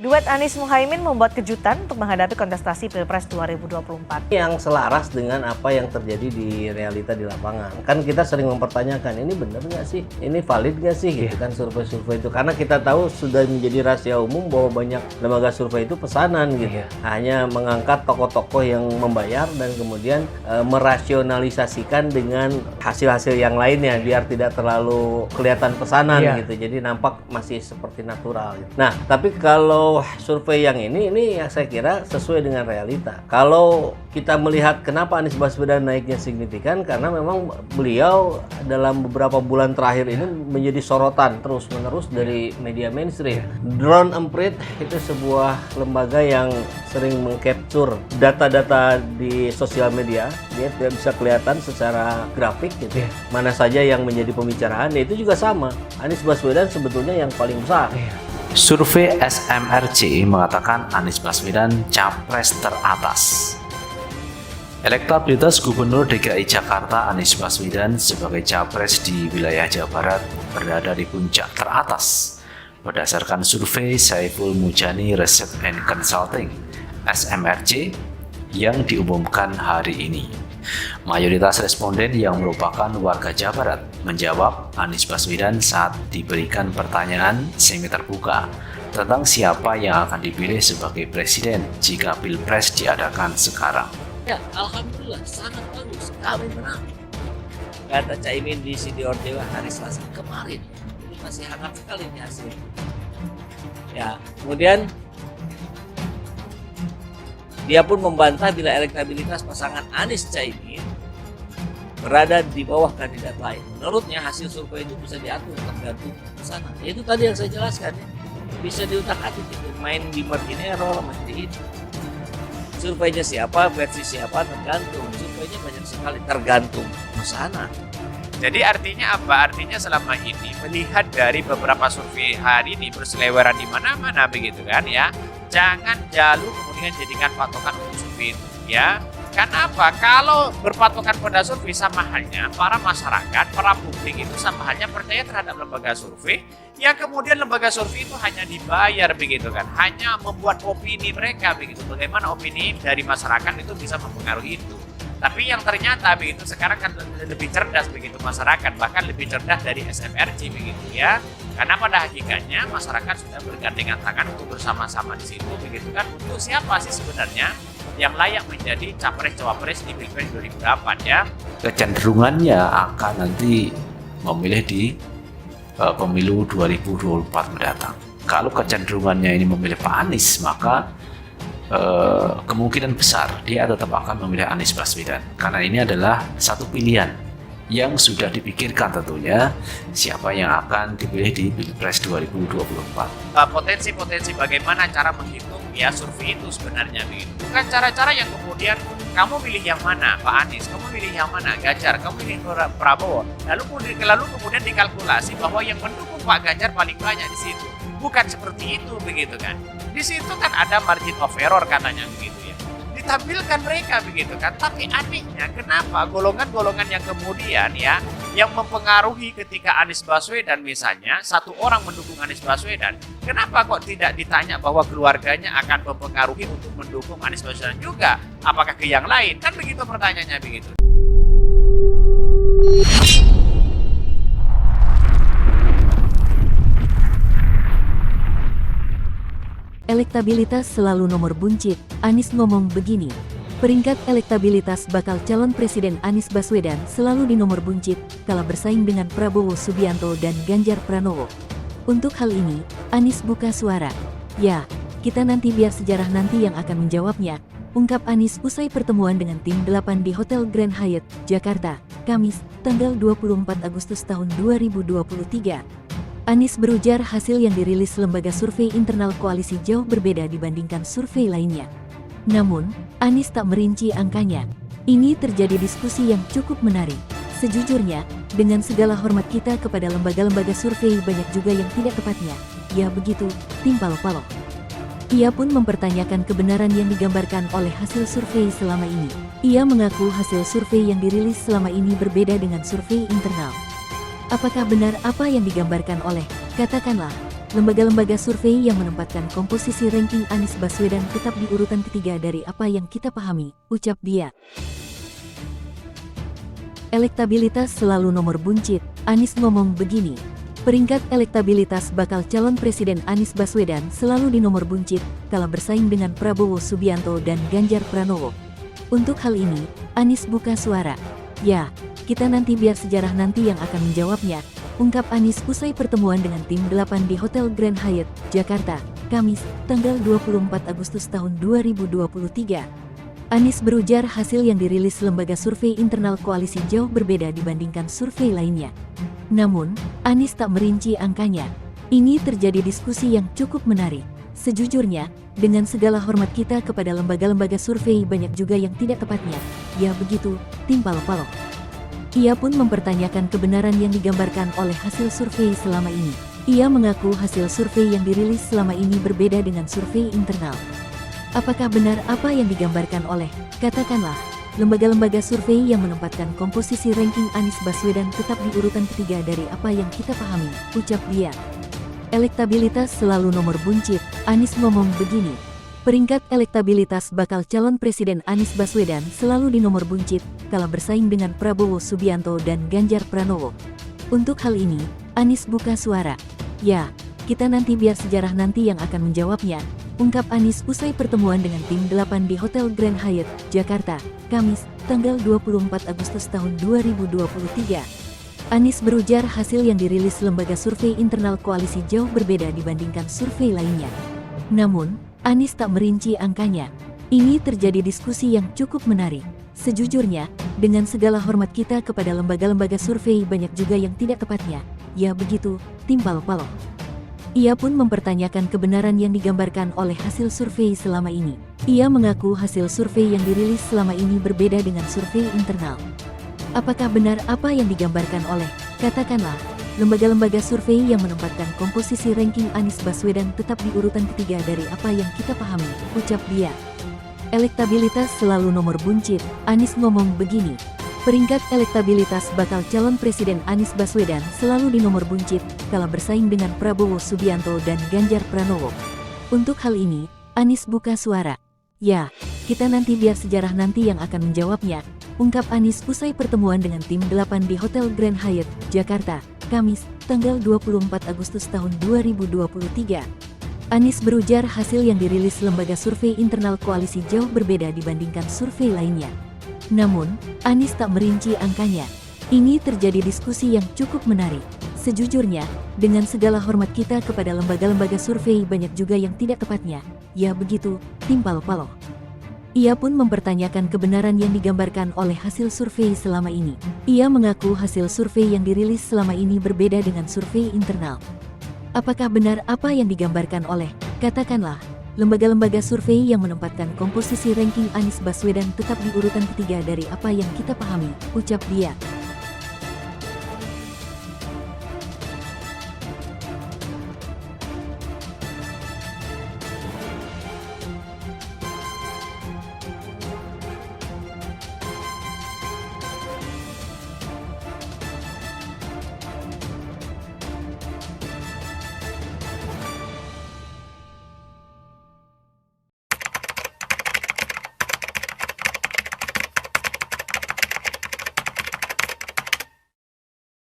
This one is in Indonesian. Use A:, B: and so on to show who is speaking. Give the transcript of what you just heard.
A: Duet Anies Muhaimin membuat kejutan untuk menghadapi kontestasi Pilpres 2024.
B: Yang selaras dengan apa yang terjadi di realita di lapangan. Kan kita sering mempertanyakan, ini benar nggak sih? Ini valid nggak sih? Gitu kan survei-survei itu. Karena kita tahu sudah menjadi rahasia umum bahwa banyak lembaga survei itu pesanan gitu. Hanya mengangkat tokoh-tokoh yang membayar dan kemudian merasionalisasikan dengan hasil-hasil yang lainnya biar tidak terlalu kelihatan pesanan gitu. Jadi nampak masih seperti natural gitu. Nah, tapi kalau survei yang ini yang saya kira sesuai dengan realita. Kalau kita melihat kenapa Anies Baswedan naiknya signifikan, karena memang beliau dalam beberapa bulan terakhir ini menjadi sorotan terus-menerus dari media mainstream. Drone Emprit itu sebuah lembaga yang sering mengcapture data-data di sosial media. Dia tidak bisa kelihatan secara grafik gitu. Mana saja yang menjadi pembicaraan, ya itu juga sama. Anies Baswedan sebetulnya yang paling besar.
C: Survei SMRC mengatakan Anies Baswedan capres teratas. Elektabilitas Gubernur DKI Jakarta Anies Baswedan sebagai capres di wilayah Jawa Barat berada di puncak teratas berdasarkan survei Saiful Mujani Research and Consulting (SMRC) yang diumumkan hari ini. Mayoritas responden yang merupakan warga Jawa Barat menjawab Anies Baswedan saat diberikan pertanyaan semi terbuka tentang siapa yang akan dipilih sebagai presiden jika Pilpres diadakan sekarang.
D: Ya, alhamdulillah sangat bagus, kami menang. Kata Caimin di Sidoor Dewa hari Selasa kemarin, ini masih hangat sekali di hasil. Ya, kemudian dia pun membantah bila elektabilitas pasangan Anies Caimin berada di bawah kandidat lain. Menurutnya hasil survei itu bisa diatur tergantung ke sana. Itu tadi yang saya jelaskan ya. Bisa diutak-atik itu, main di margin error, main di itu. Surveinya siapa, versi siapa tergantung. Surveinya banyak sekali tergantung ke sana.
E: Jadi artinya apa? Artinya selama ini melihat dari beberapa survei hari ini berseliweran di mana-mana begitu kan ya. Jangan lalu kemudian jadikan patokan untuk survei itu ya. Karena apa? Kalau berpatokan pada survei sama halnya para masyarakat, para publik itu sama halnya percaya terhadap lembaga survei yang kemudian lembaga survei itu hanya dibayar begitu kan. Hanya membuat opini mereka begitu. Bagaimana opini dari masyarakat itu bisa mempengaruhi itu. Tapi yang ternyata begitu sekarang kan lebih cerdas begitu masyarakat, bahkan lebih cerdas dari SMRC begitu ya. Karena pada hakikatnya masyarakat sudah bergandengan tangan untuk bersama-sama di situ begitu kan. Untuk siapa sih sebenarnya yang layak menjadi capres-cawapres di Pilpres 2024 ya?
C: Kecenderungannya akan nanti memilih di pemilu 2024 mendatang. Kalau kecenderungannya ini memilih Pak Anies, maka kemungkinan besar dia tetap akan memilih Anies Baswedan karena ini adalah satu pilihan yang sudah dipikirkan tentunya siapa yang akan dipilih di Pilpres 2024.
E: Potensi-potensi bagaimana cara menghitung ya survei itu sebenarnya begitu. Bukan cara-cara yang kemudian kamu pilih yang mana Pak Anies, kamu pilih yang mana Ganjar, kamu pilih Prabowo. Lalu kemudian dikalkulasi bahwa yang mendukung Pak Ganjar paling banyak di situ. Bukan seperti itu begitu kan. Di situ kan ada margin of error katanya begitu ya. Ditampilkan mereka begitu kan. Tapi anehnya kenapa golongan-golongan yang kemudian ya yang mempengaruhi ketika Anies Baswedan misalnya satu orang mendukung Anies Baswedan, kenapa kok tidak ditanya bahwa keluarganya akan mempengaruhi untuk mendukung Anies Baswedan juga? Apakah ke yang lain? Kan begitu pertanyaannya begitu.
F: Elektabilitas selalu nomor buncit, Anies ngomong begini. Peringkat elektabilitas bakal calon presiden Anies Baswedan selalu di nomor buncit kala bersaing dengan Prabowo Subianto dan Ganjar Pranowo. Untuk hal ini, Anies buka suara. Ya, kita nanti biar sejarah nanti yang akan menjawabnya, ungkap Anies usai pertemuan dengan tim 8 di Hotel Grand Hyatt, Jakarta, Kamis, tanggal 24 Agustus tahun 2023. Anies berujar hasil yang dirilis lembaga survei internal koalisi jauh berbeda dibandingkan survei lainnya. Namun, Anies tak merinci angkanya. Ini terjadi diskusi yang cukup menarik. Sejujurnya, dengan segala hormat kita kepada lembaga-lembaga survei banyak juga yang tidak tepatnya. Ya begitu, timpal-palo. Ia pun mempertanyakan kebenaran yang digambarkan oleh hasil survei selama ini. Ia mengaku hasil survei yang dirilis selama ini berbeda dengan survei internal. Apakah benar apa yang digambarkan oleh, katakanlah, lembaga-lembaga survei yang menempatkan komposisi ranking Anies Baswedan tetap di urutan ketiga dari apa yang kita pahami, ucap dia. Elektabilitas selalu nomor buncit, Anies ngomong begini. Peringkat elektabilitas bakal calon Presiden Anies Baswedan selalu di nomor buncit, kala bersaing dengan Prabowo Subianto dan Ganjar Pranowo. Untuk hal ini, Anies buka suara. Ya, kita nanti biar sejarah nanti yang akan menjawabnya, ungkap Anies usai pertemuan dengan tim 8 di Hotel Grand Hyatt, Jakarta, Kamis, tanggal 24 Agustus tahun 2023. Anies berujar hasil yang dirilis lembaga survei internal koalisi jauh berbeda dibandingkan survei lainnya. Namun, Anies tak merinci angkanya. Ini terjadi diskusi yang cukup menarik. Sejujurnya, dengan segala hormat kita kepada lembaga-lembaga survei banyak juga yang tidak tepatnya. Ya begitu, timpal palok. Ia pun mempertanyakan kebenaran yang digambarkan oleh hasil survei selama ini. Ia mengaku hasil survei yang dirilis selama ini berbeda dengan survei internal. Apakah benar apa yang digambarkan oleh, katakanlah, lembaga-lembaga survei yang menempatkan komposisi ranking Anies Baswedan tetap di urutan ketiga dari apa yang kita pahami, ucap dia. Elektabilitas selalu nomor buncit, Anies ngomong begini. Peringkat elektabilitas bakal calon Presiden Anies Baswedan selalu di nomor buncit, kala bersaing dengan Prabowo Subianto dan Ganjar Pranowo. Untuk hal ini, Anies buka suara. Ya, kita nanti biar sejarah nanti yang akan menjawabnya, ungkap Anies usai pertemuan dengan tim 8 di Hotel Grand Hyatt, Jakarta, Kamis, tanggal 24 Agustus tahun 2023. Anies berujar hasil yang dirilis lembaga survei internal koalisi jauh berbeda dibandingkan survei lainnya. Namun, Anies tak merinci angkanya. Ini terjadi diskusi yang cukup menarik. Sejujurnya, dengan segala hormat kita kepada lembaga-lembaga survei banyak juga yang tidak tepatnya. Ya begitu, timpal palok. Ia pun mempertanyakan kebenaran yang digambarkan oleh hasil survei selama ini. Ia mengaku hasil survei yang dirilis selama ini berbeda dengan survei internal. Apakah benar apa yang digambarkan oleh, katakanlah, lembaga-lembaga survei yang menempatkan komposisi ranking Anies Baswedan tetap di urutan ketiga dari apa yang kita pahami, ucap dia. Elektabilitas selalu nomor buncit, Anies ngomong begini. Peringkat elektabilitas bakal calon Presiden Anies Baswedan selalu di nomor buncit, kala bersaing dengan Prabowo Subianto dan Ganjar Pranowo. Untuk hal ini, Anies buka suara. Ya, kita nanti biar sejarah nanti yang akan menjawabnya, ungkap Anies usai pertemuan dengan tim 8 di Hotel Grand Hyatt, Jakarta, Kamis, tanggal 24 Agustus tahun 2023. Anies berujar hasil yang dirilis lembaga survei internal koalisi jauh berbeda dibandingkan survei lainnya. Namun, Anies tak merinci angkanya. Ini terjadi diskusi yang cukup menarik. Sejujurnya, dengan segala hormat kita kepada lembaga-lembaga survei banyak juga yang tidak tepatnya. Ya begitu, timpal palok. Ia pun mempertanyakan kebenaran yang digambarkan oleh hasil survei selama ini. Ia mengaku hasil survei yang dirilis selama ini berbeda dengan survei internal. Apakah benar apa yang digambarkan oleh, katakanlah, lembaga-lembaga survei yang menempatkan komposisi ranking Anies Baswedan tetap di urutan ketiga dari apa yang kita pahami, ucap dia.